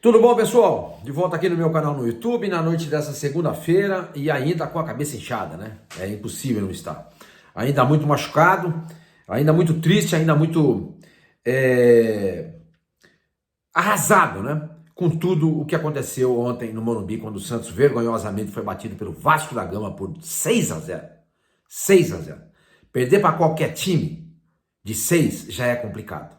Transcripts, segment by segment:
Tudo bom, pessoal? De volta aqui no meu canal no YouTube, na noite dessa segunda-feira e ainda com a cabeça inchada, né? É impossível não estar. Ainda muito machucado, ainda muito triste, ainda muito arrasado, né? Com tudo o que aconteceu ontem no Morumbi, quando o Santos vergonhosamente foi batido pelo Vasco da Gama por 6-0. 6-0. Perder para qualquer time de 6 já é complicado.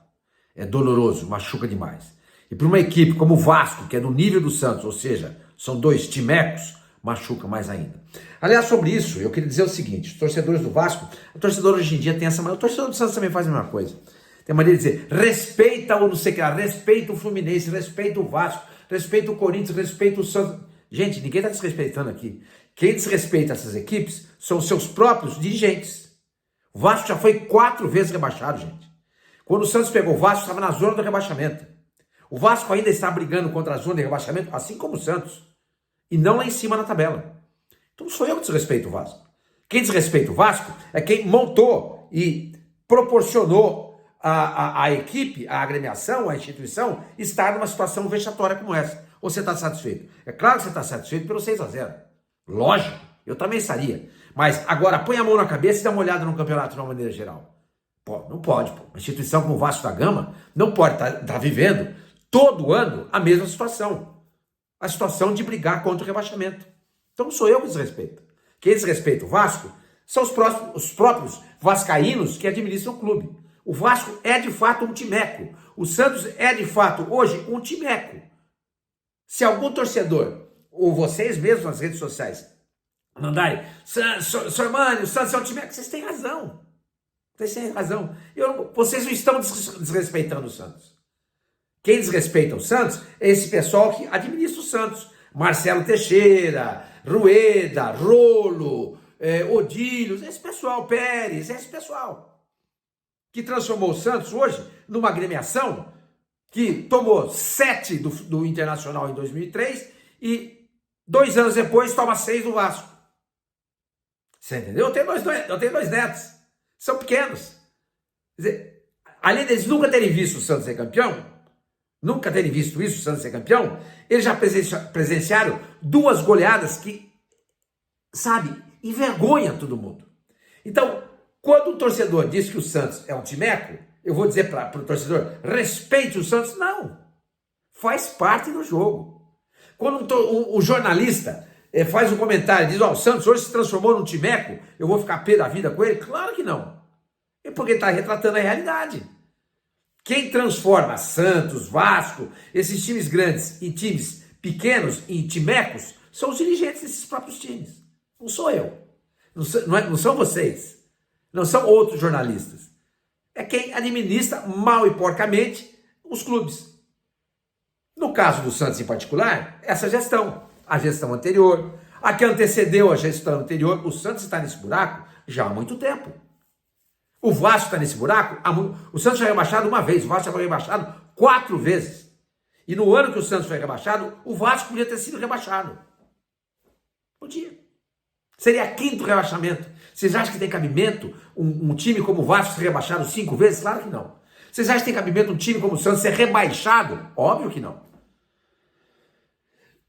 É doloroso, machuca demais. E para uma equipe como o Vasco, que é do nível do Santos, ou seja, são dois timecos, machuca mais ainda. Aliás, sobre isso, eu queria dizer o seguinte: os torcedores do Vasco, o torcedor hoje em dia tem essa maneira, o torcedor do Santos também faz a mesma coisa. Tem a maneira de dizer, respeita o não sei o que lá, respeita o Fluminense, respeita o Vasco, respeita o Corinthians, respeita o Santos. Gente, ninguém está desrespeitando aqui. Quem desrespeita essas equipes são os seus próprios dirigentes. O Vasco já foi 4 vezes rebaixado, gente. Quando o Santos pegou o Vasco, estava na zona do rebaixamento. O Vasco ainda está brigando contra a zona de rebaixamento, assim como o Santos. E não lá em cima na tabela. Então não sou eu que desrespeito o Vasco. Quem desrespeita o Vasco é quem montou e proporcionou a equipe, a agremiação, a instituição, estar numa situação vexatória como essa. Ou você está satisfeito? É claro que você está satisfeito pelo 6-0. Lógico, eu também estaria. Mas agora põe a mão na cabeça e dá uma olhada no campeonato de uma maneira geral. Pô, não pode. Pô. Uma instituição como o Vasco da Gama não pode estar vivendo todo ano a mesma situação. A situação de brigar contra o rebaixamento. Então não sou eu que desrespeito. Quem desrespeita o Vasco são os próprios vascaínos que administram o clube. O Vasco é de fato um timeco. O Santos é de fato hoje um timeco. Se algum torcedor, ou vocês mesmos nas redes sociais, mandarem, Sr. Mânio, o Santos é um timeco, vocês têm razão. Vocês têm razão. Vocês não estão desrespeitando o Santos. Quem desrespeita o Santos é esse pessoal que administra o Santos. Marcelo Teixeira, Rueda, Rolo, Odílio, esse pessoal, Pérez, esse pessoal. Que transformou o Santos hoje numa agremiação que tomou 7 do Internacional em 2003 e 2 anos depois toma 6 do Vasco. Você entendeu? Eu tenho dois netos. São pequenos. Quer dizer, além deles nunca terem visto o Santos ser campeão, nunca terem visto isso, o Santos ser campeão, eles já presenciaram 2 goleadas que, sabe, envergonham todo mundo. Então, quando o torcedor diz que o Santos é um timeco, eu vou dizer para o torcedor, respeite o Santos. Não, faz parte do jogo. Quando um jornalista faz um comentário e diz, o Santos hoje se transformou num timeco, eu vou ficar pé da vida com ele? Claro que não. É porque está retratando a realidade. Quem transforma Santos, Vasco, esses times grandes em times pequenos, em timecos, são os dirigentes desses próprios times. Não sou eu. Não são vocês. Não são outros jornalistas. É quem administra mal e porcamente os clubes. No caso do Santos em particular, essa gestão. A gestão anterior, a que antecedeu a gestão anterior, o Santos está nesse buraco já há muito tempo. O Vasco está nesse buraco, o Santos já foi rebaixado uma vez, o Vasco já foi rebaixado 4 vezes. E no ano que o Santos foi rebaixado, o Vasco podia ter sido rebaixado. Podia. Seria 5º rebaixamento. Vocês acham que tem cabimento um time como o Vasco ser rebaixado 5 vezes? Claro que não. Vocês acham que tem cabimento um time como o Santos ser rebaixado? Óbvio que não.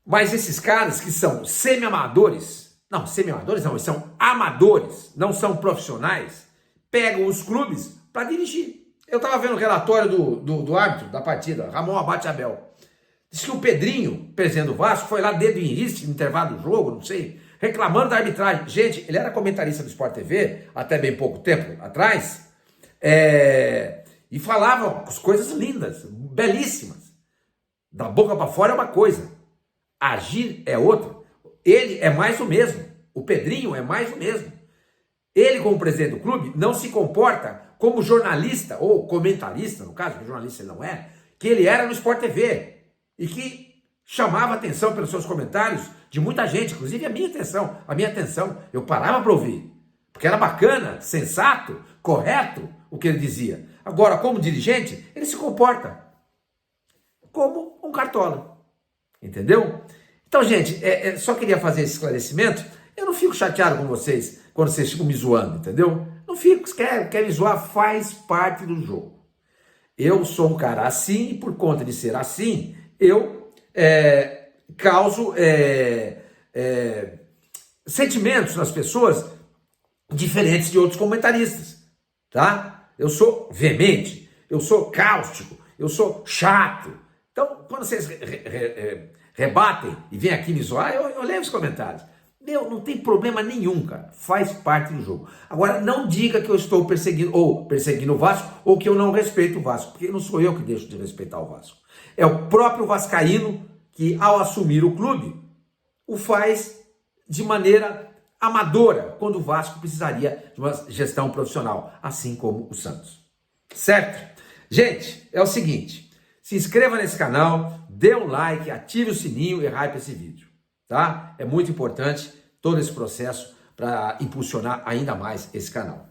Mas esses caras que são semi-amadores, não, semi-amadores não, eles são amadores, não são profissionais, pegam os clubes para dirigir. Eu estava vendo o relatório do árbitro da partida, Ramon Abate Abel. Diz que o Pedrinho, presidente do Vasco, foi lá desde o início, no intervalo do jogo, não sei, reclamando da arbitragem. Gente, ele era comentarista do Sport TV, até bem pouco tempo atrás, e falava as coisas lindas, belíssimas. Da boca para fora é uma coisa. Agir é outra. Ele é mais o mesmo. O Pedrinho é mais o mesmo. Ele, como presidente do clube, não se comporta como jornalista, ou comentarista, no caso, que jornalista ele não é, que ele era no Sport TV. E que chamava atenção pelos seus comentários de muita gente, inclusive a minha atenção. Eu parava para ouvir. Porque era bacana, sensato, correto o que ele dizia. Agora, como dirigente, ele se comporta como um cartola. Entendeu? Então, gente, só queria fazer esse esclarecimento. Eu não fico chateado com vocês quando vocês ficam me zoando, entendeu? Não fico, se quer me zoar, faz parte do jogo. Eu sou um cara assim e por conta de ser assim, eu causo sentimentos nas pessoas diferentes de outros comentaristas, tá? Eu sou veemente, eu sou cáustico, eu sou chato. Então, quando vocês rebatem e vêm aqui me zoar, eu leio os comentários. Não tem problema nenhum, cara. Faz parte do jogo. Agora, não diga que eu estou perseguindo o Vasco ou que eu não respeito o Vasco, porque não sou eu que deixo de respeitar o Vasco. É o próprio vascaíno que, ao assumir o clube, o faz de maneira amadora, quando o Vasco precisaria de uma gestão profissional, assim como o Santos. Certo? Gente, é o seguinte, se inscreva nesse canal, dê um like, ative o sininho e hype esse vídeo, tá? É muito importante todo esse processo para impulsionar ainda mais esse canal.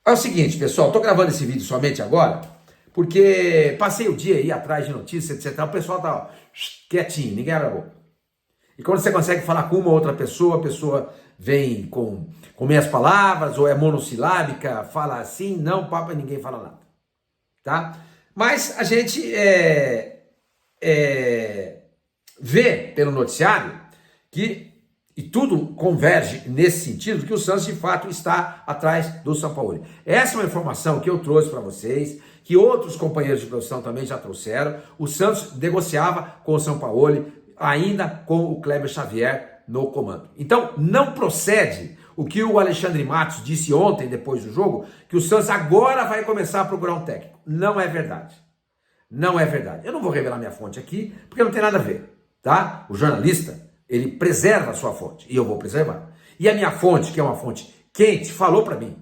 É o seguinte, pessoal, estou gravando esse vídeo somente agora, porque passei o dia aí atrás de notícias, etc. O pessoal tá quietinho, ninguém abre a boca. E quando você consegue falar com uma outra pessoa, a pessoa vem com meias palavras, ou é monossilábica, fala assim, não, papo, ninguém fala nada. Tá? Mas a gente vê pelo noticiário que, e tudo converge nesse sentido, que o Santos de fato está atrás do Sampaoli. Essa é uma informação que eu trouxe para vocês, que outros companheiros de profissão também já trouxeram. O Santos negociava com o Sampaoli, ainda com o Kleber Xavier no comando. Então, não procede o que o Alexandre Matos disse ontem, depois do jogo, que o Santos agora vai começar a procurar um técnico. Não é verdade. Não é verdade. Eu não vou revelar minha fonte aqui, porque não tem nada a ver, tá? O jornalista, ele preserva a sua fonte, e eu vou preservar. E a minha fonte, que é uma fonte quente, falou para mim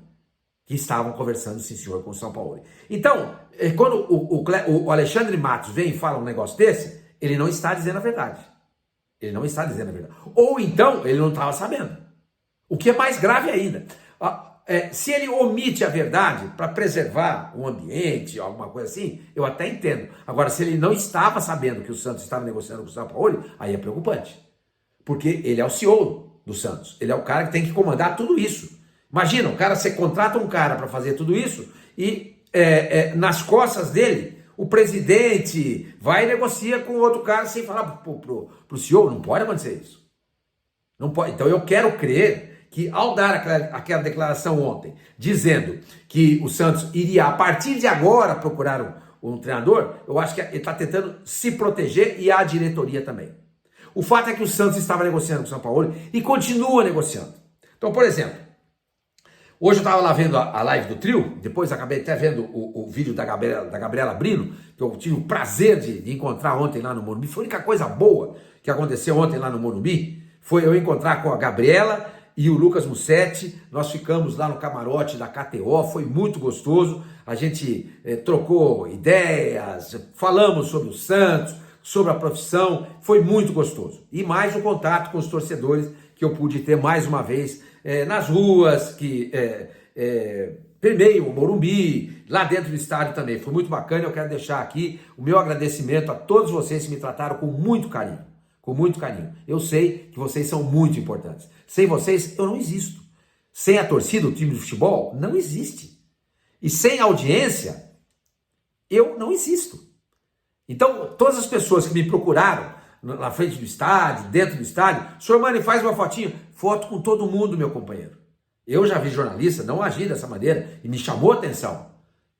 que estavam conversando, sim senhor, com o Sampaoli. Então, quando o Alexandre Matos vem e fala um negócio desse, ele não está dizendo a verdade. Ele não está dizendo a verdade. Ou então, ele não estava sabendo. O que é mais grave ainda. Se ele omite a verdade para preservar o ambiente, alguma coisa assim, eu até entendo. Agora, se ele não estava sabendo que o Santos estava negociando com o Sampaoli, aí é preocupante. Porque ele é o CEO do Santos. Ele é o cara que tem que comandar tudo isso. Imagina, você contrata um cara para fazer tudo isso e nas costas dele, o presidente vai e negocia com outro cara sem falar pro CEO. Não pode acontecer isso. Não pode. Então eu quero crer que ao dar aquela declaração ontem, dizendo que o Santos iria a partir de agora procurar um treinador, eu acho que ele está tentando se proteger e a diretoria também. O fato é que o Santos estava negociando com o Sampaoli e continua negociando. Então, por exemplo, hoje eu estava lá vendo a live do trio, depois acabei até vendo o vídeo da Gabriela Brino, que eu tive o prazer de encontrar ontem lá no Morumbi. Foi a única coisa boa que aconteceu ontem lá no Morumbi, foi eu encontrar com a Gabriela e o Lucas Mussetti. Nós ficamos lá no camarote da KTO, foi muito gostoso, a gente trocou ideias, falamos sobre o Santos, sobre a profissão, foi muito gostoso. E mais o contato com os torcedores que eu pude ter mais uma vez nas ruas, que permeiam o Morumbi, lá dentro do estádio também. Foi muito bacana. Eu quero deixar aqui o meu agradecimento a todos vocês que me trataram com muito carinho. Com muito carinho. Eu sei que vocês são muito importantes. Sem vocês, eu não existo. Sem a torcida, o time de futebol, não existe. E sem audiência, eu não existo. Então, todas as pessoas que me procuraram na frente do estádio, dentro do estádio, senhor Mani, faz uma fotinha. Foto com todo mundo, meu companheiro. Eu já vi jornalista não agir dessa maneira e me chamou a atenção.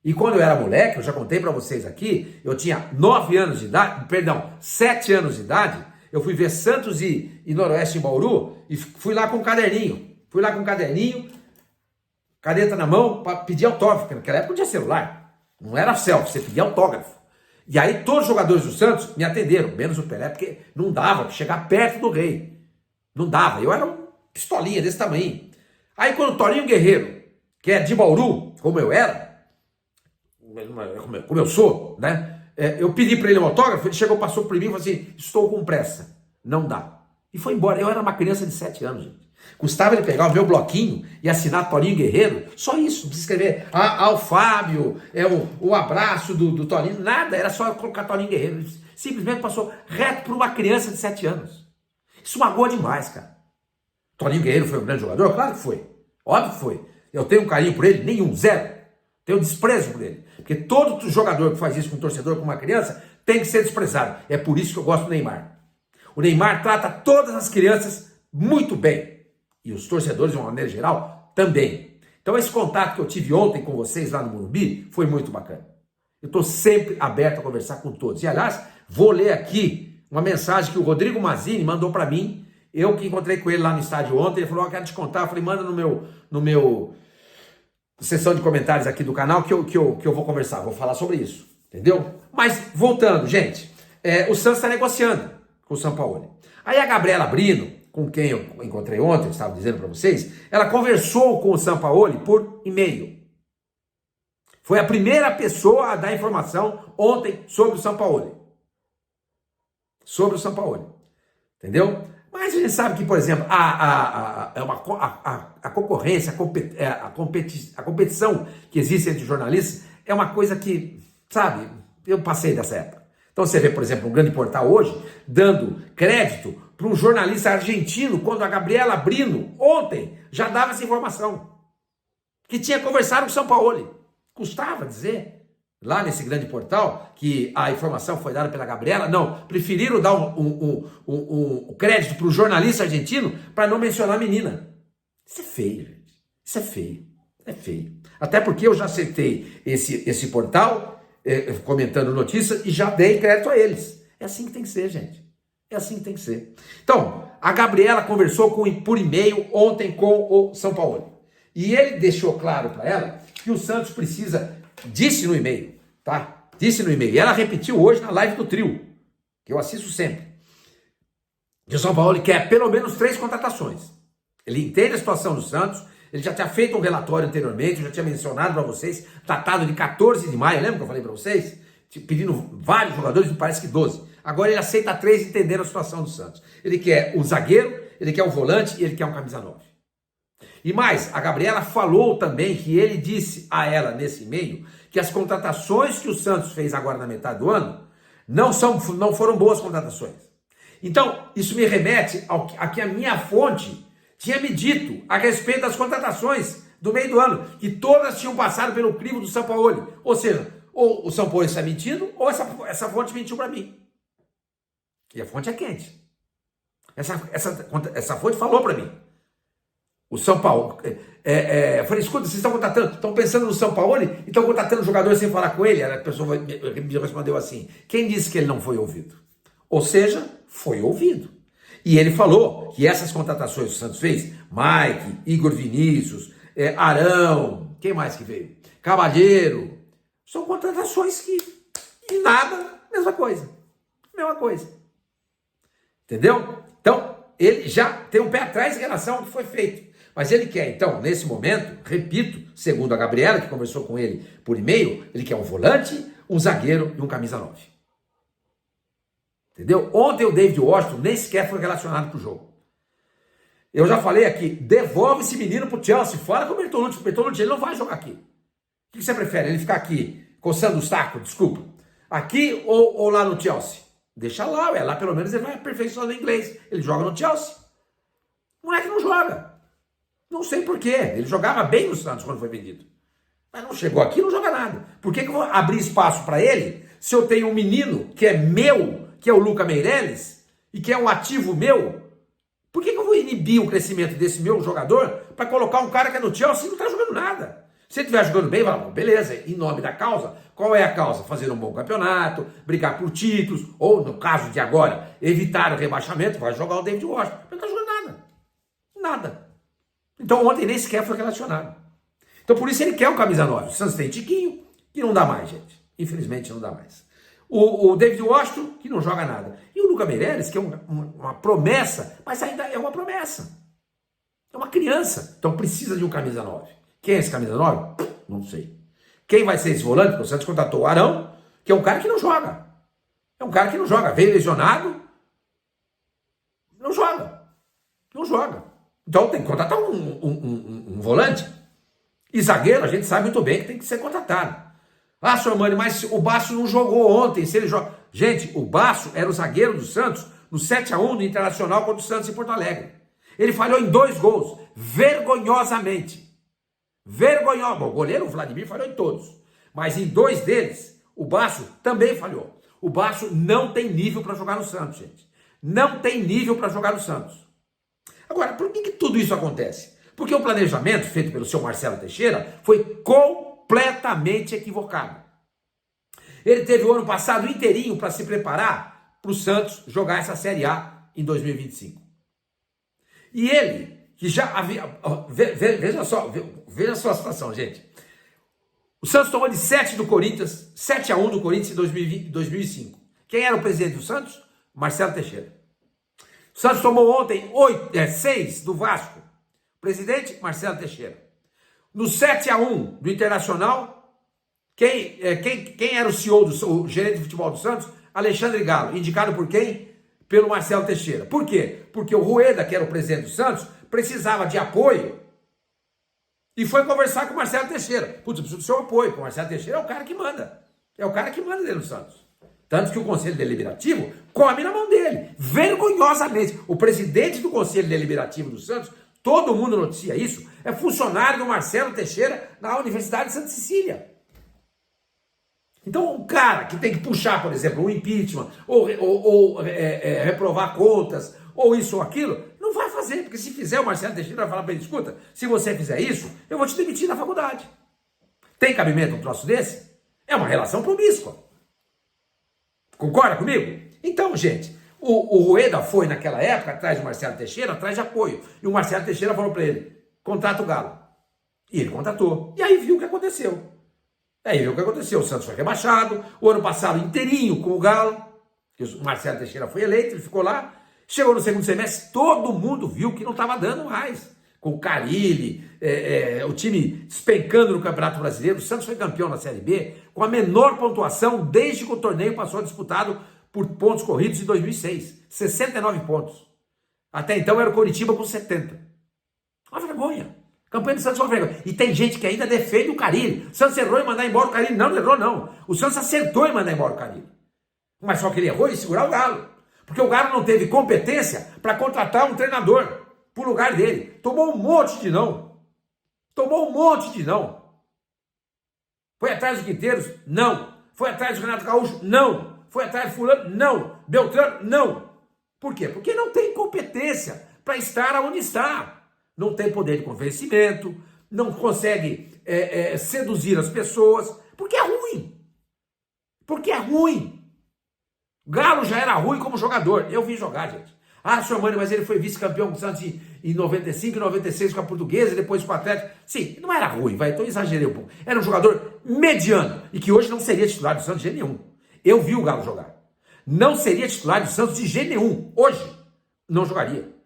E quando eu era moleque, eu já contei para vocês aqui, eu tinha 7 anos de idade, eu fui ver Santos e Noroeste em Bauru e fui lá com um caderninho. Caneta na mão, para pedir autógrafo, porque naquela época não tinha celular. Não era selfie, você pedia autógrafo. E aí todos os jogadores do Santos me atenderam, menos o Pelé, porque não dava para chegar perto do rei. Não dava, eu era um pistolinha desse tamanho. Aí quando o Toninho Guerreiro, que é de Bauru, como eu era, como eu sou, né? Eu pedi para ele um autógrafo, ele chegou, passou por mim e falou assim, estou com pressa, não dá. E foi embora. Eu era uma criança de 7 anos, gente. Custava ele pegar o meu bloquinho e assinar Toninho Guerreiro, só isso, não precisa escrever ao Fábio, o abraço do Toninho, nada, era só colocar Toninho Guerreiro. Ele simplesmente passou reto por uma criança de 7 anos. Isso magoa demais, cara. Toninho Guerreiro foi um grande jogador? Claro que foi, óbvio que foi. Eu tenho um carinho por ele? Nenhum, zero. Tenho desprezo por ele. Porque todo jogador que faz isso com um torcedor, com uma criança, tem que ser desprezado. É por isso que eu gosto do Neymar. O Neymar trata todas as crianças muito bem. E os torcedores, de uma maneira geral, também. Então esse contato que eu tive ontem com vocês lá no Morumbi foi muito bacana. Eu estou sempre aberto a conversar com todos. E aliás, vou ler aqui uma mensagem que o Rodrigo Mazzini mandou para mim. Eu que encontrei com ele lá no estádio ontem, ele falou, eu quero te contar. Eu falei, manda no meu sessão de comentários aqui do canal que eu vou conversar, vou falar sobre isso. Entendeu? Mas, voltando, gente, o Santos está negociando com o Sampaoli. Aí a Gabriela Brino, com quem eu encontrei ontem, eu estava dizendo para vocês, ela conversou com o Sampaoli por e-mail. Foi a primeira pessoa a dar informação ontem sobre o Sampaoli. Sobre o Sampaoli. Entendeu? Mas a gente sabe que, por exemplo, a concorrência, a competição que existe entre jornalistas é uma coisa que, sabe, eu passei dessa época. Então você vê, por exemplo, um grande portal hoje dando crédito para um jornalista argentino quando a Gabriela Brino ontem já dava essa informação. Que tinha conversado com o Sampaoli. Custava dizer lá nesse grande portal que a informação foi dada pela Gabriela. Não, preferiram dar um crédito para o jornalista argentino para não mencionar a menina. Isso é feio, gente. Isso é feio. É feio. Até porque eu já acertei esse portal comentando notícias e já dei crédito a eles. É assim que tem que ser, gente. É assim que tem que ser. Então, a Gabriela conversou por e-mail ontem com o Sampaoli. E ele deixou claro para ela que o Santos precisa, disse no e-mail, tá? Disse no e-mail. E ela repetiu hoje na live do Trio, que eu assisto sempre. Que o Sampaoli quer pelo menos 3 contratações. Ele entende a situação do Santos, ele já tinha feito um relatório anteriormente, eu já tinha mencionado para vocês, tratado de 14 de maio, lembra que eu falei para vocês? Pedindo vários jogadores, parece que 12. Agora ele aceita 3 entendendo a situação do Santos. Ele quer o zagueiro, ele quer o volante e ele quer um camisa 9. E mais, a Gabriela falou também que ele disse a ela nesse e-mail que as contratações que o Santos fez agora na metade do ano não foram boas contratações. Então, isso me remete a que a minha fonte tinha me dito a respeito das contratações do meio do ano, que todas tinham passado pelo crivo do Sampaoli. Ou seja, ou o Sampaoli está mentindo, ou essa fonte mentiu para mim. E a fonte é quente. Essa fonte falou para mim. O São Paulo. Eu falei, escuta, vocês estão pensando no São Paulo e estão contratando jogador sem falar com ele? A pessoa me respondeu assim, quem disse que ele não foi ouvido? Ou seja, foi ouvido. E ele falou que essas contratações que o Santos fez, Mike, Igor Vinícius, Arão, quem mais que veio? Cavalheiro, são contratações que, em nada, mesma coisa. Mesma coisa. Entendeu? Então, ele já tem um pé atrás em relação ao que foi feito. Mas ele quer, então, nesse momento, repito, segundo a Gabriela, que conversou com ele por e-mail, ele quer um volante, um zagueiro e um camisa 9. Entendeu? Ontem o David Washington nem sequer foi relacionado para o jogo. Eu já falei aqui, devolve esse menino para o Chelsea, fora com o Bertolucci. O Bertolucci ele não vai jogar aqui. O que você prefere? Ele ficar aqui, coçando os tacos, desculpa, aqui ou lá no Chelsea? Deixa lá, lá pelo menos ele vai aperfeiçoando o inglês. Ele joga no Chelsea. O moleque não joga. Não sei porquê. Ele jogava bem no Santos quando foi vendido. Mas não chegou aqui, não joga nada. Por que eu vou abrir espaço para ele se eu tenho um menino que é meu, que é o Luca Meireles, e que é um ativo meu? Por que eu vou inibir o crescimento desse meu jogador para colocar um cara que é no Chelsea e não está jogando nada? Se ele estiver jogando bem, vai lá, beleza, em nome da causa. Qual é a causa? Fazer um bom campeonato, brigar por títulos, ou, no caso de agora, evitar o rebaixamento, vai jogar o David Washington. Não está jogando nada. Nada. Então ontem nem sequer foi relacionado. Então por isso ele quer um camisa 9. O Santos tem Tiquinho, que não dá mais, gente. Infelizmente não dá mais. O David Washington, que não joga nada. E o Luca Meireles, que é uma promessa, mas ainda é uma promessa. É uma criança. Então precisa de um camisa 9. Quem é esse camisa 9? Não sei. Quem vai ser esse volante? Porque o Santos contratou o Arão, que é um cara que não joga. É um cara que não joga. Veio lesionado, não joga. Não joga. Então tem que contratar um volante. E zagueiro, a gente sabe muito bem que tem que ser contratado. Ah, senhor Mani, mas o Basso não jogou ontem. Se ele joga... Gente, o Basso era o zagueiro do Santos no 7-1 no Internacional contra o Santos em Porto Alegre. Ele falhou em 2 gols, vergonhosamente. Vergonhoso. Bom, o goleiro, o Vladimir, falhou em todos. Mas em 2 deles, o Basso também falhou. O Baixo não tem nível para jogar no Santos, gente. Não tem nível para jogar no Santos. Agora, por que tudo isso acontece? Porque o planejamento feito pelo seu Marcelo Teixeira foi completamente equivocado. Ele teve o ano passado inteirinho para se preparar para o Santos jogar essa Série A em 2025. E ele, que já havia... Veja só a situação, gente. O Santos tomou de 7 do Corinthians, 7-1 do Corinthians em 2005. Quem era o presidente do Santos? Marcelo Teixeira. O Santos tomou ontem 6 do Vasco. Presidente, Marcelo Teixeira. No 7-1 do Internacional, quem era o CEO, o gerente de futebol do Santos? Alexandre Galo. Indicado por quem? Pelo Marcelo Teixeira. Por quê? Porque o Rueda, que era o presidente do Santos, precisava de apoio e foi conversar com o Marcelo Teixeira. Putz, eu preciso do seu apoio, porque o Marcelo Teixeira é o cara que manda. É o cara que manda dentro do Santos. Tanto que o Conselho Deliberativo come na mão dele, vergonhosamente. O presidente do Conselho Deliberativo do Santos, todo mundo noticia isso, é funcionário do Marcelo Teixeira na Universidade de Santa Cecília. Então, um cara que tem que puxar, por exemplo, um impeachment, ou reprovar contas, ou isso ou aquilo, não vai fazer, porque se fizer, o Marcelo Teixeira vai falar para ele, escuta, se você fizer isso, eu vou te demitir da faculdade. Tem cabimento um troço desse? É uma relação promíscua. Concorda comigo? Então, gente, o Rueda foi naquela época atrás do Marcelo Teixeira, atrás de apoio. E o Marcelo Teixeira falou para ele, contrata o Galo. E ele contratou. E aí viu o que aconteceu. O Santos foi rebaixado, o ano passado inteirinho com o Galo, que o Marcelo Teixeira foi eleito, ele ficou lá. Chegou no segundo semestre, todo mundo viu que não estava dando mais. Com o Carille, o time despencando no Campeonato Brasileiro. O Santos foi campeão na Série B com a menor pontuação desde que o torneio passou disputado por pontos corridos em 2006. 69 pontos. Até então era o Coritiba com 70. Uma vergonha. A campanha do Santos foi uma vergonha. E tem gente que ainda defende o Carille. O Santos errou em mandar embora o Carille. Não errou não. O Santos acertou em mandar embora o Carille. Mas só que ele errou em segurar o Galo. Porque o Galo não teve competência para contratar um treinador pro lugar dele. Tomou um monte de não. Foi atrás do Quinteiros? Não. Foi atrás do Renato Gaúcho? Não. Foi atrás do fulano? Não. Beltrano? Não. Por quê? Porque não tem competência para estar onde está. Não tem poder de convencimento, não consegue seduzir as pessoas, porque é ruim. O Galo já era ruim como jogador. Eu vi jogar, gente. Ah, senhor Mano, mas ele foi vice-campeão com o Santos em 95 e 96 com a Portuguesa, depois com o Atlético. Sim, não era ruim, então eu exagerei um pouco. Era um jogador mediano e que hoje não seria titular do Santos de jeito nenhum. Eu vi o Galo jogar. Não seria titular do Santos de jeito nenhum. Hoje, não jogaria.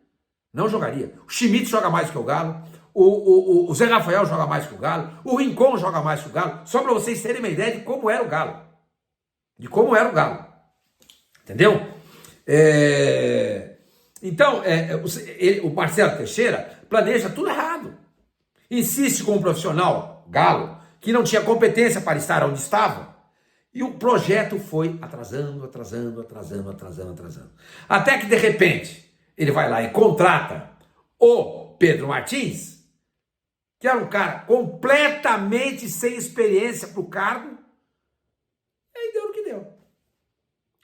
O Schmidt joga mais que o Galo. O Zé Rafael joga mais que o Galo. O Rincon joga mais que o Galo. Só para vocês terem uma ideia de como era o Galo. Entendeu? Então, o Marcelo Teixeira planeja tudo errado. Insiste com um profissional, Galo, que não tinha competência para estar onde estava. E o projeto foi atrasando. Até que, de repente, ele vai lá e contrata o Pedro Martins, que era um cara completamente sem experiência para o cargo. E aí deu no que deu.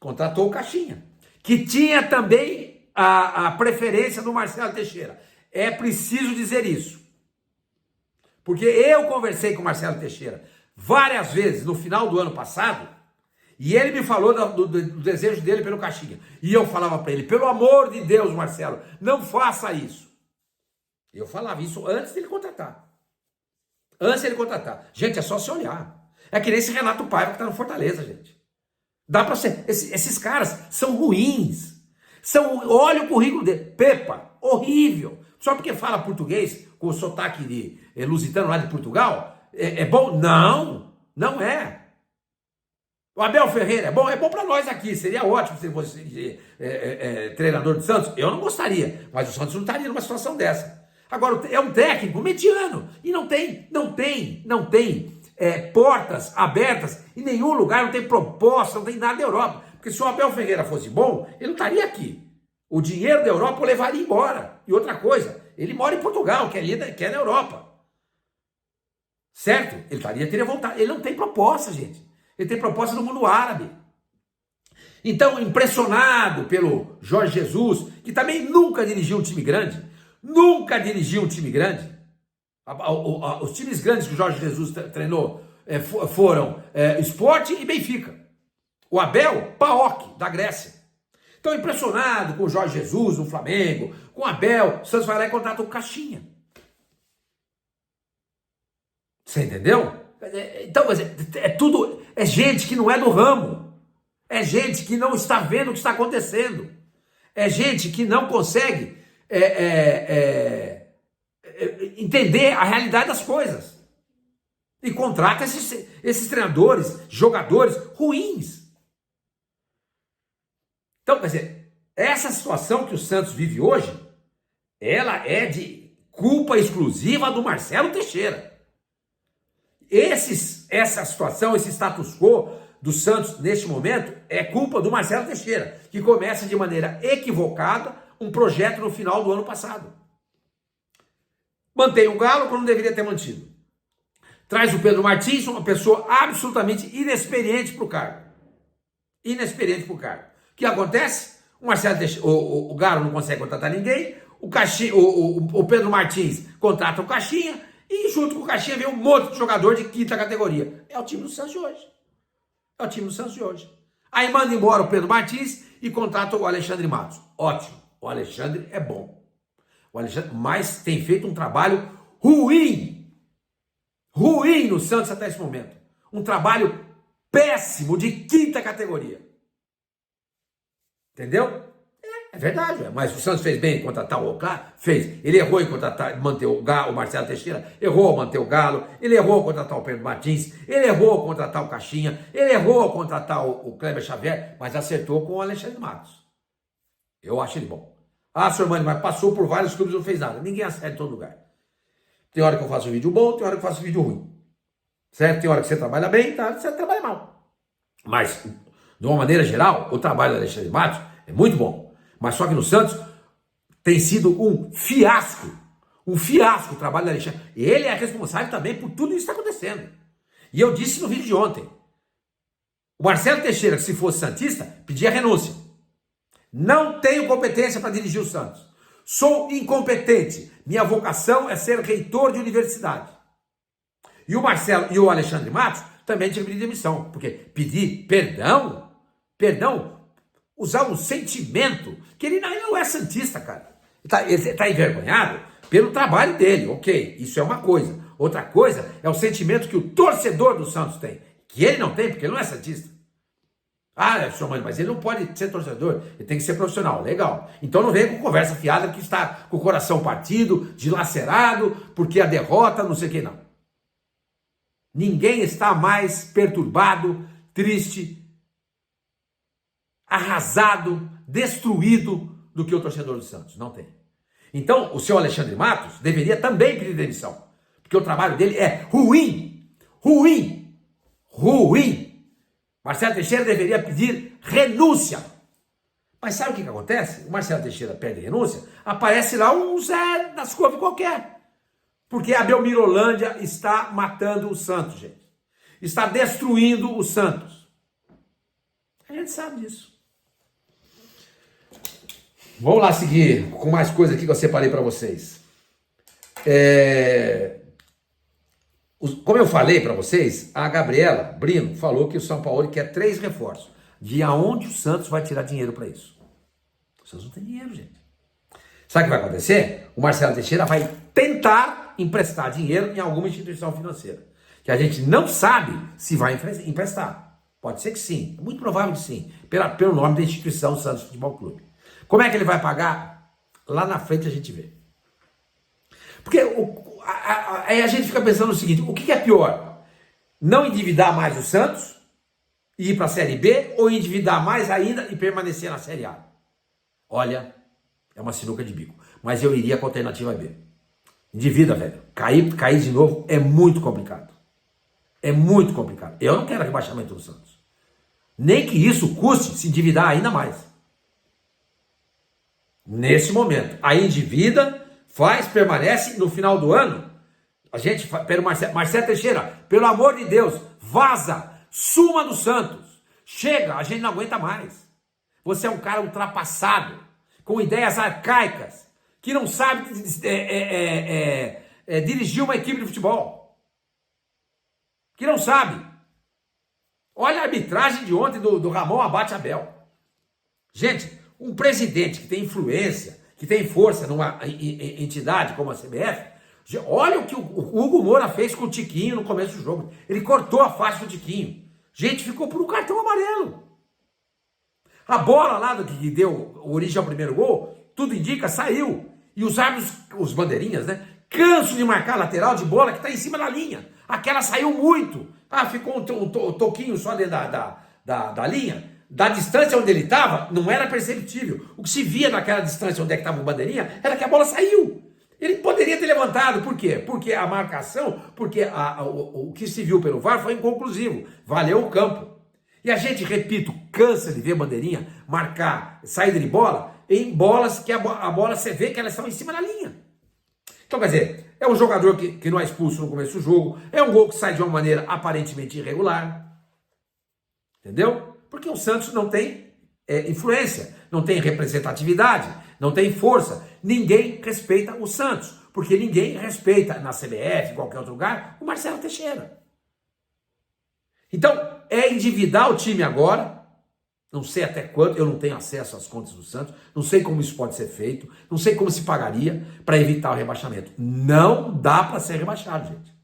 Contratou o Caixinha, que tinha também a preferência do Marcelo Teixeira. É preciso dizer isso. Porque eu conversei com o Marcelo Teixeira várias vezes no final do ano passado, e ele me falou do desejo dele pelo Caixinha. E eu falava para ele, pelo amor de Deus, Marcelo, não faça isso. Eu falava isso antes dele contratar. Gente, é só se olhar. É que nem esse Renato Paiva que está no Fortaleza, gente. Dá para ser. Esses caras são ruins. Olha o currículo dele. Pepa, horrível. Só porque fala português com o sotaque de lusitano lá de Portugal, é bom? Não é. O Abel Ferreira é bom para nós aqui. Seria ótimo se ele fosse treinador do Santos. Eu não gostaria, mas o Santos não estaria numa situação dessa. Agora, é um técnico mediano e não tem portas abertas em nenhum lugar, não tem proposta, não tem nada da Europa. Porque se o Abel Ferreira fosse bom, ele não estaria aqui. O dinheiro da Europa o levaria embora. E outra coisa, ele mora em Portugal, que é na Europa. Certo? Teria voltado. Ele não tem proposta, gente. Ele tem proposta no mundo árabe. Então, impressionado pelo Jorge Jesus, que também nunca dirigiu um time grande, nunca dirigiu um time grande. Os times grandes que o Jorge Jesus treinou foram Sport e Benfica. O Abel, PAOK, da Grécia. Então, impressionado com o Jorge Jesus no Flamengo, com o Abel, o Santos vai lá e contrata o Caixinha. Você entendeu? Então, é gente que não é do ramo. É gente que não está vendo o que está acontecendo. É gente que não consegue entender a realidade das coisas. E contrata esses treinadores, jogadores ruins. Então, quer dizer, essa situação que o Santos vive hoje, ela é de culpa exclusiva do Marcelo Teixeira. Essa situação, esse status quo do Santos neste momento é culpa do Marcelo Teixeira, que começa de maneira equivocada um projeto no final do ano passado. Mantém o Galo quando deveria ter mantido. Traz o Pedro Martins, uma pessoa absolutamente inexperiente para o cargo. Inexperiente para o cargo. O que acontece? O Galo não consegue contratar ninguém, o Pedro Martins contrata o Caixinha, e junto com o Caixinha vem um monte de jogador de quinta categoria. É o time do Santos de hoje. É o time do Santos de hoje. Aí manda embora o Pedro Martins e contrata o Alexandre Matos. Ótimo. O Alexandre é bom. O Alexandre, mas tem feito um trabalho ruim. Ruim no Santos até esse momento. Um trabalho péssimo de quinta categoria. Entendeu? É verdade, mas o Santos fez bem em contratar o Ocá? Fez. Ele errou em manter o Marcelo Teixeira, errou ao manter o Galo, ele errou ao contratar o Pedro Martins, ele errou ao contratar o Caixinha, ele errou ao contratar o Kleber Xavier, mas acertou com o Alexandre Matos. Eu acho ele bom. Ah, senhor Mano, mas passou por vários clubes e não fez nada. Ninguém acerta em todo lugar. Tem hora que eu faço um vídeo bom, tem hora que eu faço um vídeo ruim. Certo? Tem hora que você trabalha bem, tem hora que você trabalha mal. Mas, de uma maneira geral, o trabalho do Alexandre Matos é muito bom. Mas só que no Santos tem sido um fiasco. Um fiasco o trabalho do Alexandre. Ele é responsável também por tudo isso que está acontecendo. E eu disse no vídeo de ontem. O Marcelo Teixeira, que se fosse santista, pedia renúncia. Não tenho competência para dirigir o Santos. Sou incompetente. Minha vocação é ser reitor de universidade. E o Marcelo e o Alexandre Matos também tinham pedido demissão. Porque pedir perdão, usar um sentimento, que ele não é santista, cara. Ele está envergonhado pelo trabalho dele, ok, isso é uma coisa. Outra coisa é o sentimento que o torcedor do Santos tem, que ele não tem, porque ele não é santista. Ah, senhor Mano, mas ele não pode ser torcedor, ele tem que ser profissional, legal. Então não venha com conversa fiada que está com o coração partido, dilacerado, porque a derrota, não sei o que, não. Ninguém está mais perturbado, triste, arrasado, destruído do que o torcedor do Santos. Não tem. Então, o seu Alexandre Matos deveria também pedir demissão. Porque o trabalho dele é ruim. Ruim. Ruim. Marcelo Teixeira deveria pedir renúncia. Mas sabe o que acontece? O Marcelo Teixeira pede renúncia, aparece lá um Zé das couve qualquer. Porque a Belmirolândia está matando o Santos, gente. Está destruindo o Santos. A gente sabe disso. Vamos lá seguir com mais coisa aqui que eu separei para vocês. Como eu falei para vocês, a Gabriela Brino falou que o São Paulo quer 3 reforços. De onde o Santos vai tirar dinheiro para isso? O Santos não tem dinheiro, gente. Sabe o que vai acontecer? O Marcelo Teixeira vai tentar emprestar dinheiro em alguma instituição financeira. Que a gente não sabe se vai emprestar. Pode ser que sim. É muito provável que sim. Pelo nome da instituição Santos Futebol Clube. Como é que ele vai pagar? Lá na frente a gente vê. Porque aí a gente fica pensando no seguinte, o que é pior? Não endividar mais o Santos e ir para a Série B ou endividar mais ainda e permanecer na Série A? Olha, é uma sinuca de bico. Mas eu iria com a alternativa B. Endivida, velho. Cair de novo é muito complicado. É muito complicado. Eu não quero rebaixamento do Santos. Nem que isso custe se endividar ainda mais. Nesse momento. Aí endivida, permanece no final do ano. A gente, pelo Marcelo Teixeira, pelo amor de Deus, vaza, suma do Santos. Chega, a gente não aguenta mais. Você é um cara ultrapassado, com ideias arcaicas, que não sabe dirigir uma equipe de futebol. Que não sabe. Olha a arbitragem de ontem do Ramon Abate Abel. Gente, um presidente que tem influência, que tem força numa entidade como a CBF, olha o que o Hugo Moura fez com o Tiquinho no começo do jogo. Ele cortou a face do Tiquinho. Gente, ficou por um cartão amarelo. A bola lá que deu origem ao primeiro gol, tudo indica, saiu. E os árbitros, os bandeirinhas, né? Cansam de marcar a lateral de bola que está em cima da linha. Aquela saiu muito. Ficou um toquinho só dentro da linha. Da distância onde ele estava, não era perceptível. O que se via naquela distância onde é que estava o bandeirinha, era que a bola saiu. Ele poderia ter levantado. Por quê? Porque a marcação, o que se viu pelo VAR foi inconclusivo. Valeu o campo. E a gente, repito, cansa de ver bandeirinha marcar saída de bola em bolas que a bola você vê que elas estão em cima da linha. Então, quer dizer, é um jogador que não é expulso no começo do jogo, é um gol que sai de uma maneira aparentemente irregular. Entendeu? Porque o Santos não tem influência, não tem representatividade, não tem força. Ninguém respeita o Santos, porque ninguém respeita na CBF, em qualquer outro lugar, o Marcelo Teixeira. Então, é endividar o time agora, não sei até quanto, eu não tenho acesso às contas do Santos, não sei como isso pode ser feito, não sei como se pagaria para evitar o rebaixamento. Não dá para ser rebaixado, gente.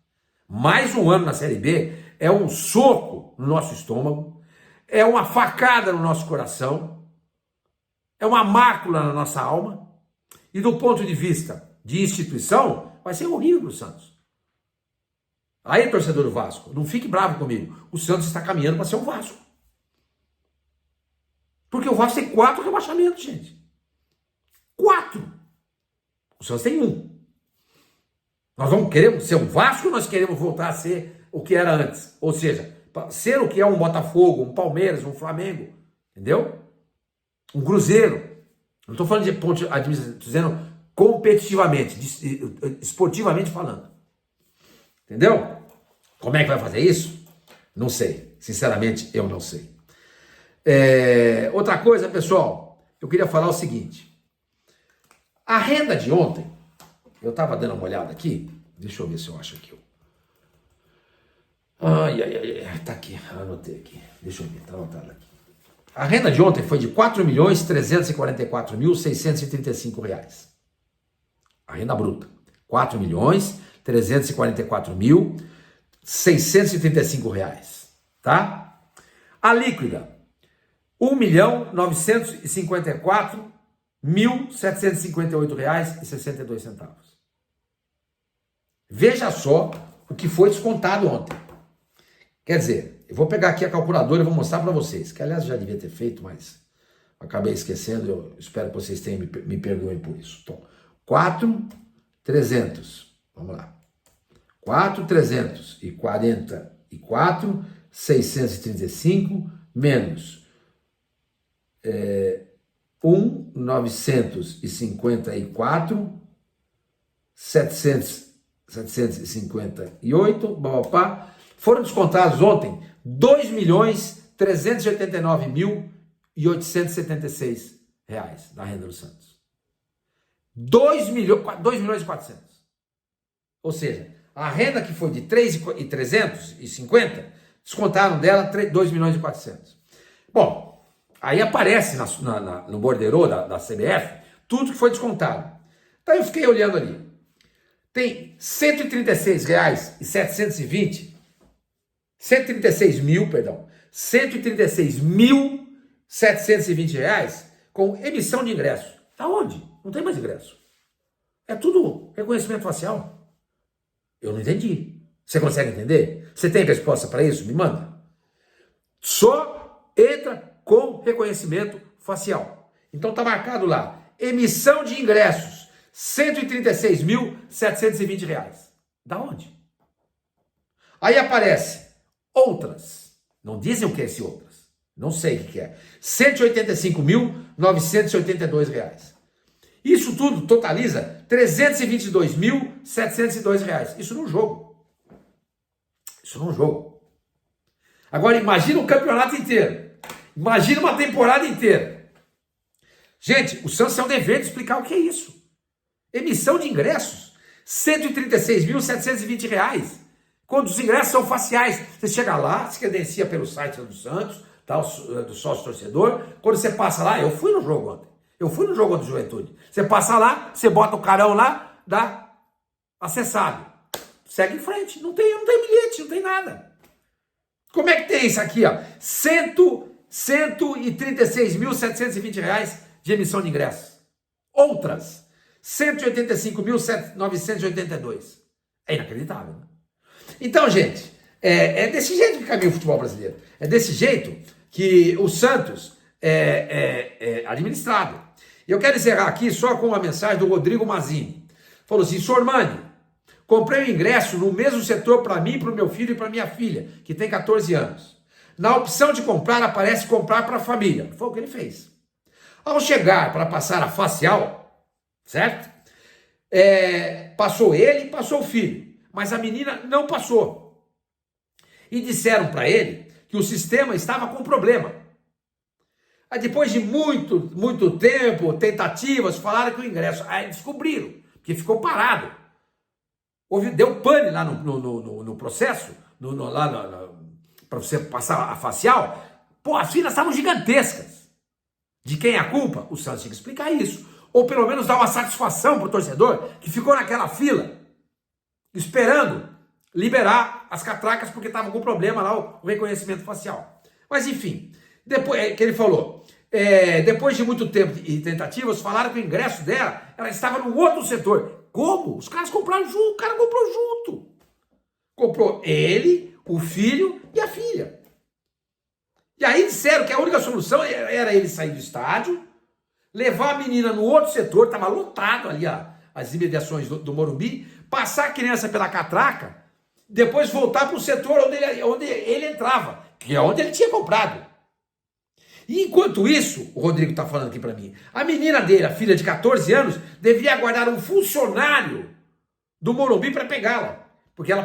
Mais um ano na Série B é um soco no nosso estômago, é uma facada no nosso coração, é uma mácula na nossa alma, e do ponto de vista de instituição, vai ser horrível para o Santos. Aí, torcedor do Vasco, não fique bravo comigo. O Santos está caminhando para ser o Vasco. Porque o Vasco tem 4 rebaixamentos, gente. 4. O Santos tem 1. Nós vamos querer ser um Vasco ou nós queremos voltar a ser o que era antes? Ou seja, ser o que é um Botafogo, um Palmeiras, um Flamengo. Entendeu? Um Cruzeiro. Não estou falando de ponto administrativo, estou dizendo competitivamente, esportivamente falando. Entendeu? Como é que vai fazer isso? Não sei. Sinceramente, eu não sei. Outra coisa, pessoal, eu queria falar o seguinte. A renda de ontem, eu estava dando uma olhada aqui, deixa eu ver se eu acho aqui. Tá aqui, anotei aqui. Deixa eu ver, tá anotado aqui. A renda de ontem foi de R$ 4.344.635. A renda bruta. R$ 4.344.635, tá? A líquida, R$ 1.954.758,62. Veja só o que foi descontado ontem. Quer dizer, eu vou pegar aqui a calculadora e vou mostrar para vocês, que aliás já devia ter feito, mas acabei esquecendo, eu espero que vocês tenham me perdoem por isso. Então, 4.300, vamos lá. 4.344.635 menos 1.954.758, foram descontados ontem R$ 2.389.876 da renda do Santos. 2.400.000. Ou seja, a renda que foi de 3.350, descontaram dela 2.400.000. Bom, aí aparece no borderô da CBF tudo que foi descontado. Então eu fiquei olhando ali. Tem R$ 136.720, 136.720 reais com emissão de ingresso. Tá onde? Não tem mais ingresso. É tudo reconhecimento facial. Eu não entendi. Você consegue entender? Você tem resposta para isso? Me manda. Só entra com reconhecimento facial. Então tá marcado lá. Emissão de ingressos. R$ 136.720. Da onde? Aí aparece outras. Não dizem o que é esse outras. Não sei o que é. R$ 185.982. Isso tudo totaliza R$ 322.702. Isso num jogo. Isso num jogo. Agora imagina um campeonato inteiro. Imagina uma temporada inteira. Gente, o Santos tem o dever de explicar o que é isso. Emissão de ingressos, R$ 136.720, quando os ingressos são faciais. Você chega lá, se credencia pelo site do Santos, tá, do sócio torcedor. Quando você passa lá, eu fui no jogo ontem. Eu fui no jogo do Juventude. Você passa lá, você bota o carão lá, dá acessado. Segue em frente. Não tem bilhete, não tem nada. Como é que tem isso aqui, ó? R$ 136.720 de emissão de ingressos. Outras, R$ 185.982. É inacreditável, né? Então, gente, é desse jeito que caminha o futebol brasileiro. É desse jeito que o Santos é administrado. E eu quero encerrar aqui só com uma mensagem do Rodrigo Mazzini. Falou assim: Sormani, comprei o ingresso no mesmo setor para mim, para o meu filho e para minha filha, que tem 14 anos. Na opção de comprar, aparece comprar para a família. Foi o que ele fez. Ao chegar para passar a facial, certo? Passou ele e passou o filho. Mas a menina não passou. E disseram para ele que o sistema estava com problema. Aí depois de muito tempo, tentativas, falaram que o ingresso... Aí descobriram, que ficou parado. Deu pane lá no processo, para você passar a facial. Pô, as filas estavam gigantescas. De quem é a culpa? O Santos tinha que explicar isso. Ou pelo menos dar uma satisfação para o torcedor que ficou naquela fila, esperando liberar as catracas porque estavam com problema lá, o reconhecimento facial. Mas enfim, depois que ele falou, depois de muito tempo e tentativas, falaram que o ingresso dela, ela estava num outro setor. Como? Os caras compraram junto, o cara comprou junto. Comprou ele, o filho e a filha. E aí disseram que a única solução era ele sair do estádio, levar a menina no outro setor, estava lotado ali as imediações do Morumbi, passar a criança pela catraca, depois voltar para o setor onde ele entrava, que é onde ele tinha comprado. E enquanto isso, o Rodrigo está falando aqui para mim, a menina dele, a filha de 14 anos, devia aguardar um funcionário do Morumbi para pegá-la, porque ela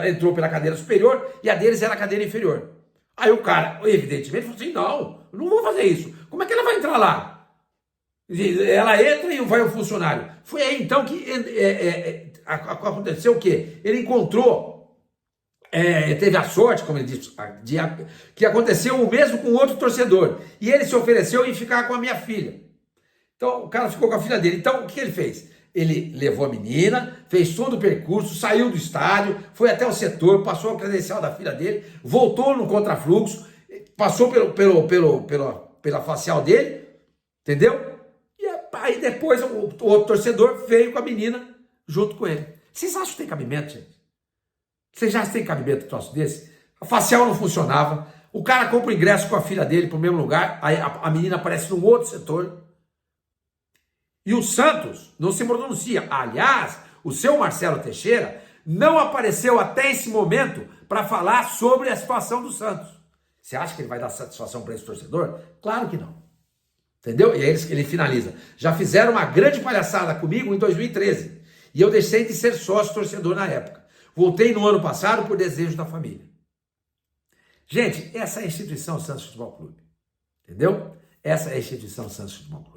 entrou pela cadeira superior e a deles era a cadeira inferior. Aí o cara, evidentemente, falou assim: não vou fazer isso. Como é que ela vai entrar lá? Ela entra e vai o funcionário. Foi aí então que aconteceu o quê? Ele encontrou, teve a sorte, como ele disse, que aconteceu o mesmo com outro torcedor. E ele se ofereceu em ficar com a minha filha. Então o cara ficou com a filha dele. Então o que ele fez? Ele levou a menina, fez todo o percurso, saiu do estádio, foi até o setor, passou a credencial da filha dele, voltou no contrafluxo, passou pela facial dele, entendeu? E aí depois o outro torcedor veio com a menina junto com ele. Vocês acham que tem cabimento, gente? Vocês já têm cabimento um troço desse? A facial não funcionava, o cara compra o ingresso com a filha dele para o mesmo lugar, aí a menina aparece num outro setor. E o Santos não se pronuncia. Aliás, o seu Marcelo Teixeira não apareceu até esse momento para falar sobre a situação do Santos. Você acha que ele vai dar satisfação para esse torcedor? Claro que não. Entendeu? E aí ele finaliza. Já fizeram uma grande palhaçada comigo em 2013. E eu deixei de ser sócio torcedor na época. Voltei no ano passado por desejo da família. Gente, essa é a instituição Santos Futebol Clube. Entendeu? Essa é a instituição Santos Futebol Clube.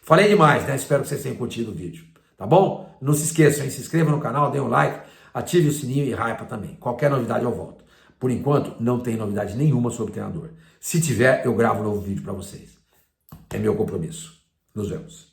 Falei demais, né? Espero que vocês tenham curtido o vídeo, tá bom? Não se esqueçam, hein? Se inscreva no canal, dê um like, ative o sininho e hypa também. Qualquer novidade eu volto. Por enquanto, não tem novidade nenhuma sobre o treinador. Se tiver, eu gravo um novo vídeo para vocês. É meu compromisso. Nos vemos.